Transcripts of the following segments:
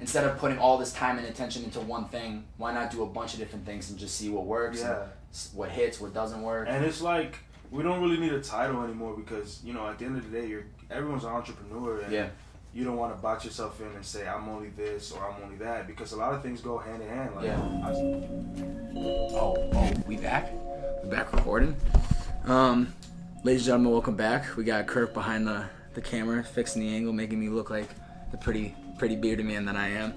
instead of putting all this time and attention into one thing, why not do a bunch of different things and just see what works, and what hits, what doesn't work. And it's like, we don't really need a title anymore because, you know, at the end of the day, everyone's an entrepreneur. And you don't want to box yourself in and say, I'm only this or I'm only that, because a lot of things go hand in hand. Like, we back? We back recording? Ladies and gentlemen, welcome back. We got Kirk behind the camera, fixing the angle, making me look like the pretty bearded man that I am.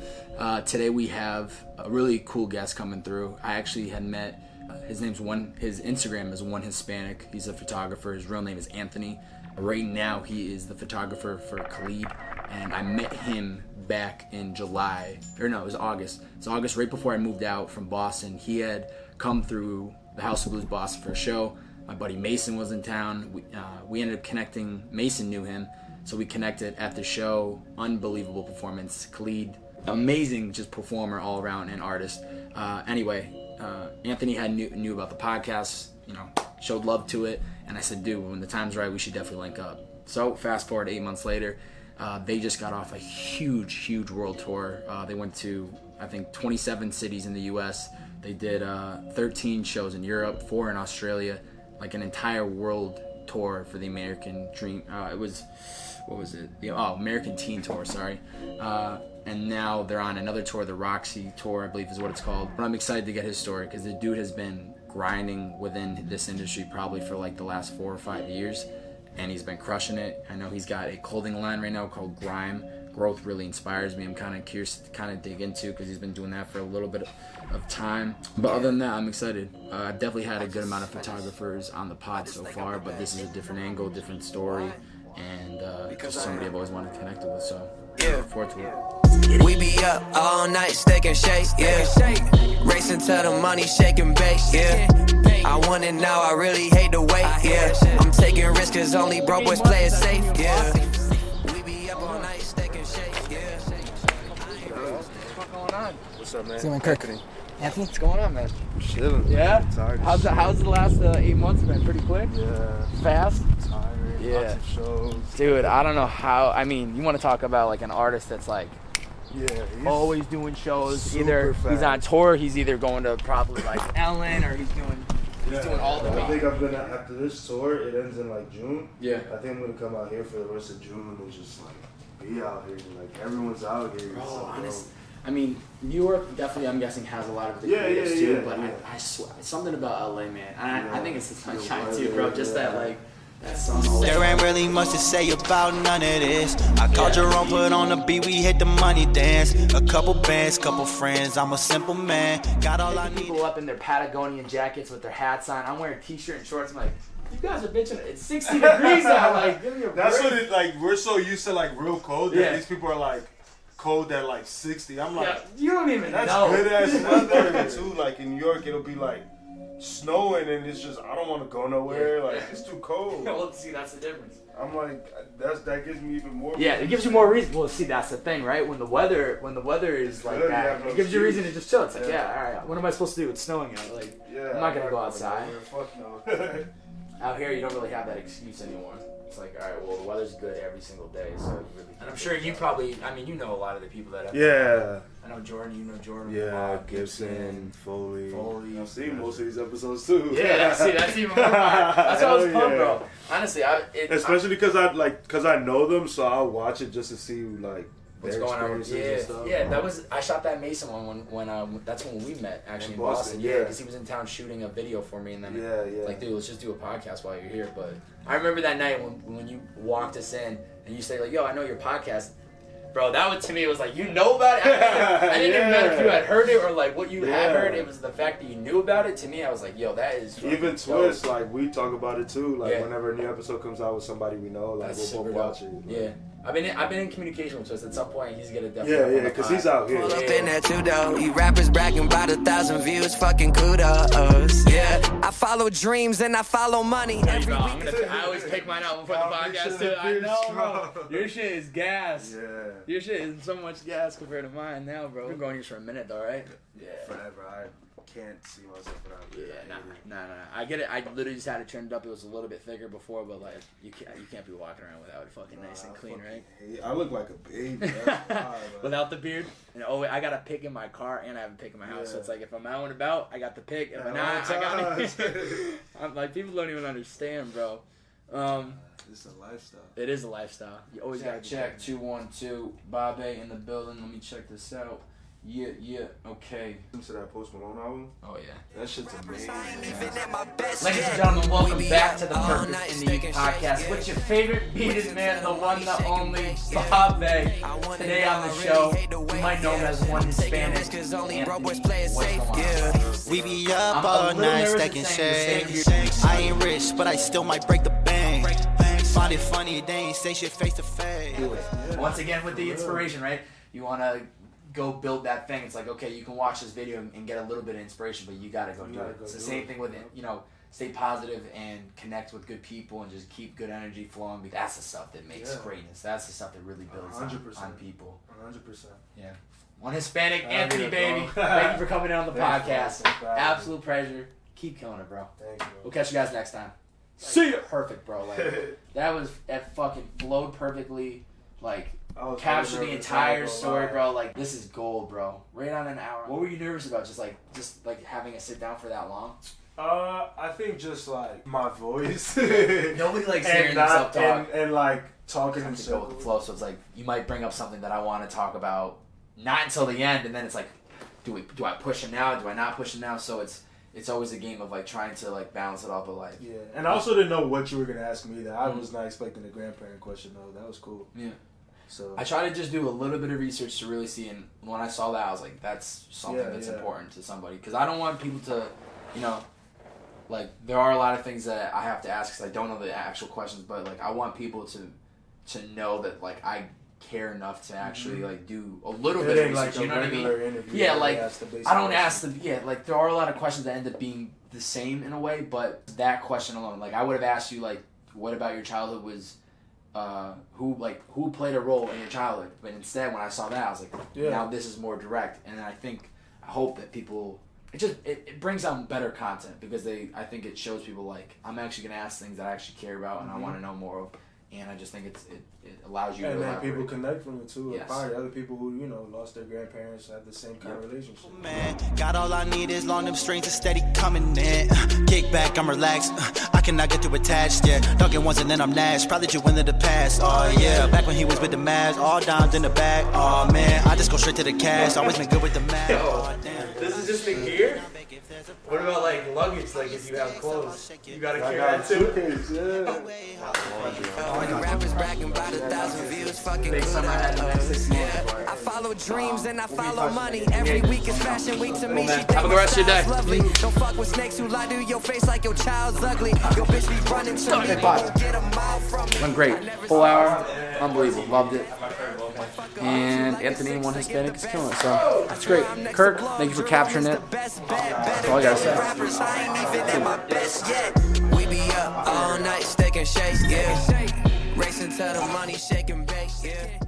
Today we have a really cool guest coming through. I actually had met, his Instagram is One Hispanic. He's a photographer. His real name is Anthony. Right now he is the photographer for Khalid, and I met him back in July, or no, it was August. It's August, right before I moved out from Boston. He had come through the House of Blues Boston for a show. My buddy Mason was in town. We ended up connecting. Mason knew him, so we connected at the show. Unbelievable performance. Khalid, amazing just performer all around and artist. Anyway, Anthony knew about the podcast, showed love to it, and I said, dude, when the time's right, we should definitely link up. So fast forward 8 months later, they just got off a huge world tour. They went to, I think, 27 cities in the U.S. They did 13 shows in Europe, 4 in Australia, like an entire world tour for the American Dream. It was, what was it? American Teen Tour, sorry. And now they're on another tour, the Roxy Tour, I believe is what it's called. But I'm excited to get his story because the dude has been grinding within this industry probably for like the last 4 or 5 years, and he's been crushing it. I know he's got a clothing line right now called Grime. Growth really inspires me. I'm kind of curious to dig into because he's been doing that for a little bit of time. But other than that, I'm excited. I've definitely had a good amount of photographers on the pod so far, but this is a different angle, different story, and just somebody I've always wanted to connect with. So look forward to it. We be up all night, steak and shake, racing to the money, shake and bake, I want it now, I really hate the wait, I'm taking risks cause only broke boys play it safe, We be up all night, steak and shake, What's going on? What's up, man? What's going on, Kirk? Anthony, what's going on, man? Chilling. Yeah? Tired. How's the last 8 months been? Pretty quick? Yeah. Fast? Tired. Yeah. Lots of shows. Dude, I don't know how. I mean, you want to talk about like an artist that's like always doing shows. Either he's on tour, he's either going to probably like Ellen, or he's doing all the way. I think I'm gonna, after this tour, it ends in like June. Yeah. I think I'm gonna come out here for the rest of June and just like be out here. Like everyone's out here. Bro, so, honest. I mean, New York definitely, I'm guessing, has a lot of the creatives too. But I swear, something about LA, man. And I think it's the sunshine too, bro. Just that like. There ain't really much to say about none of this. I called Jerome, put on the beat, we hit the money dance. A couple bands, couple friends, I'm a simple man. Got all I need. People up in their Patagonian jackets with their hats on. I'm wearing t-shirt and shorts. I'm like, you guys are bitching. It's 60 degrees out. Like, give me a break. That's what it like. We're so used to like real cold that these people are like cold at like 60. I'm like, you don't even know. That's good ass weather too. Like in New York, it'll be like snowing and it's just, I don't want to go nowhere. Like it's too cold. Well, see, that's the difference. I'm like, that gives me even more. Yeah, it gives you more reason. Well, see, that's the thing, right? When the weather is like that, it gives you reason to just chill. It's like, all right, what am I supposed to do? It's snowing out. Like, I'm not gonna go outside. Fuck no. Out here, you don't really have that excuse anymore. It's like, all right, well, the weather's good every single day, so you really. And I'm sure you probably, I mean, you know a lot of the people that have. Yeah. I know Jordan. You know Jordan. Yeah, Bob, Gibson, Foley. I've seen most of these episodes too. Yeah, that's even more. That's why I was pumped, bro. Honestly, especially because I know them, so I'll watch it just to see like what's going on. Yeah, I shot that Mason one when that's when we met actually in Boston. Yeah, because he was in town shooting a video for me, and then like, dude, let's just do a podcast while you're here. But I remember that night when you walked us in and you say like, yo, I know your podcast. Bro, that one to me was like, you know about it? I didn't even matter if you had heard it or like what you had heard. It was the fact that you knew about it. To me, I was like, yo, that is even Twist, dope. Like we talk about it too. Like whenever a new episode comes out with somebody we know, like we'll both watch it. Yeah. I've been in communication with Twist. At some point, he's gonna definitely. Yeah, because he's out here. Pull up in that too though. You rappers bragging about 1,000 views, fucking kudos. Yeah, I follow dreams and I follow money. I always pick mine out before the podcast too. I know, bro. Your shit is gas. Yeah. Your shit is so much gas compared to mine now, bro. We've been going here for a minute though, right? Yeah. Forever. can't see myself without it. Yeah, nah. I get it. I literally just had it trimmed up. It was a little bit thicker before, but like you can't be walking around without it fucking nice and clean, right? I look like a baby. Without the beard. And I got a pick in my car and I have a pick in my house. So it's like if I'm out and about, I got the pick. If I'm not, I got it. I'm like, people don't even understand, bro. It's a lifestyle. It is a lifestyle. You always gotta check. 212 Bobbbaaaay in the building. Let me check this out. Yeah, okay. Listen to that Post Malone album? Oh, yeah. That shit's amazing. Ladies and gentlemen, welcome back to the Purpose in the Youth podcast. What's your favorite bearded man, the one, the only, Bobbbaaaay? Today on the show, you might know him as One Hispanic. We be up all night stacking shades. I ain't rich, but I still might break the bank. Find it funny, they ain't say shit face to face. Once again, with the inspiration, right? You want to go build that thing. It's like, okay, you can watch this video and get a little bit of inspiration, but you got to go do it. It's the same thing with it, you know, stay positive and connect with good people and just keep good energy flowing. Because that's the stuff that makes greatness. That's the stuff that really builds on people. 100%. Yeah. One Hispanic, Anthony, baby. Thank you for coming in on the podcast. Absolute pleasure. Keep killing it, bro. Thank you. We'll catch you guys next time. See ya. Perfect, bro. Like that fucking flowed perfectly. Like captured the entire story, bro. Like this is gold, bro. Right on an hour. What were you nervous about? Just like having a sit down for that long? I think just like my voice. Nobody likes hearing themselves talk. And like talking to go with the flow. So it's like you might bring up something that I want to talk about, not until the end, and then it's like, do I push it now? Do I not push it now? So it's always a game of like trying to like balance it all, but like and I also didn't know what you were gonna ask me. That I was not expecting the grandparent question though. That was cool. Yeah. So I try to just do a little bit of research to really see, and when I saw that, I was like, that's something that's important to somebody, because I don't want people to, you know, like there are a lot of things that I have to ask because I don't know the actual questions, but like I want people to know that like I care enough to actually like do a little bit of research. Like you know what I mean? Yeah, like I don't ask the like there are a lot of questions that end up being the same in a way, but that question alone, like I would have asked you like, what about your childhood was. Who played a role in your childhood, but instead when I saw that I was like, now this is more direct, and I hope that people it brings out better content because I think it shows people like I'm actually gonna ask things that I actually care about and I want to know more of, and I just think it allows you to then people connect from it too. Yes. Probably other people who lost their grandparents have the same kind of relationship. Man, got all I need is long them strings and steady coming in. Kick back, I'm relaxed. I cannot get too attached. Yeah, dunking once and then I'm Nash. Probably you win in the past. Oh yeah, back when he was with the Mavs, all dimes in the bag. Oh man, I just go straight to the cash. Always been good with the Mavs. Oh, this is just the gear. What about like luggage? Like if you have clothes, you gotta carry that too. Rappers bragging about 1,000 views, fucking good. I follow dreams and I follow money. Every week is fashion week to me. Have a good rest of your day. Lovely. Don't fuck with snakes who lie to your face like your child's ugly. Your bitch be running to me. Get a mile from me. Went great. Full hour. Unbelievable. Loved it. And Anthony, One Hispanic, is killing it. So that's great. Kirk, thank you for capturing it. That's all I gotta say. We be up all night, stacking shakes, yeah. Racing to the money, shaking base, yeah.